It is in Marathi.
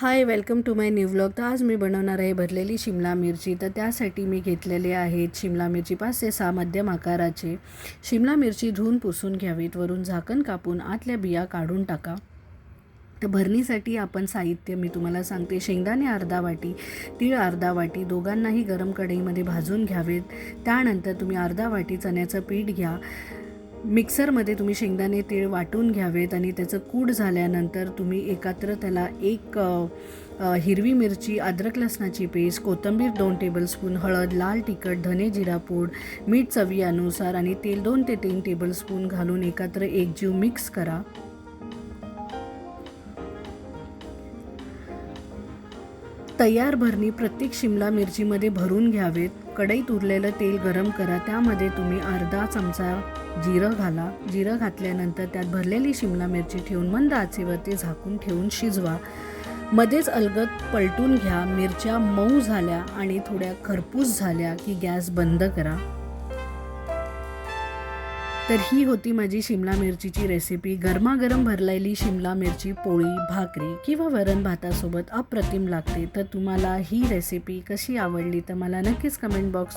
High, welcome to my new vlog. तर आज मी बनवणार आहे भरलेली शिमला मिरची. तर त्यासाठी मी घेतलेले आहेत शिमला मिरची 5 ते 6 मध्यम आकाराचे. शिमला मिरची धुवून पुसून घ्यावीत. वरून झाकण कापून आतल्या बिया काढून टाका. तर भरणीसाठी आपण साहित्य मी तुम्हाला सांगते. शेंगदाणे अर्धा वाटी, तीळ अर्धा वाटी, दोघांनाही गरम कढईमध्ये भाजून घ्यावेत. त्यानंतर तुम्ही अर्धा वाटी चण्याचं पीठ घ्या. मिक्सरमध्ये तुम्ही शेंगदाणे तीळ वाटून घ्यावेत आणि त्याचं कूट झाल्यानंतर तुम्ही एकत्र त्याला एक हिरवी मिरची, अद्रक लसणाची पेस्ट, कोथिंबीर 2 टेबलस्पून, हळद, लाल तिखट, धने जिरा पूड, मीठ चवीनुसार आणि तेल 2 ते 3 टेबलस्पून घालून एकत्र एकजीव मिक्स करा. तयार भरणी प्रत्येक शिमला मिरचीमध्ये भरून घ्यावेत. कढईत उरलेलं तेल गरम करा. त्यामध्ये तुम्ही अर्धा चमचा जिरं घाला. जिरं घातल्यानंतर त्यात भरलेली शिमला मिरची ठेवून मंद आचेवरती झाकून ठेवून शिजवा. मध्येच अलगद पलटून घ्या. मिरच्या मऊ झाल्या आणि थोड्या खरपूस झाल्या की गॅस बंद करा. तर ही होती माझी शिमला मिरचीची रेसिपी. गरमागरम भरलेली शिमला मिरची पोळी, भाकरी किंवा वरण भातासोबत अप्रतिम लागते. तर तुम्हाला ही रेसिपी कशी आवडली तर मला नक्कीच कमेंट बॉक्स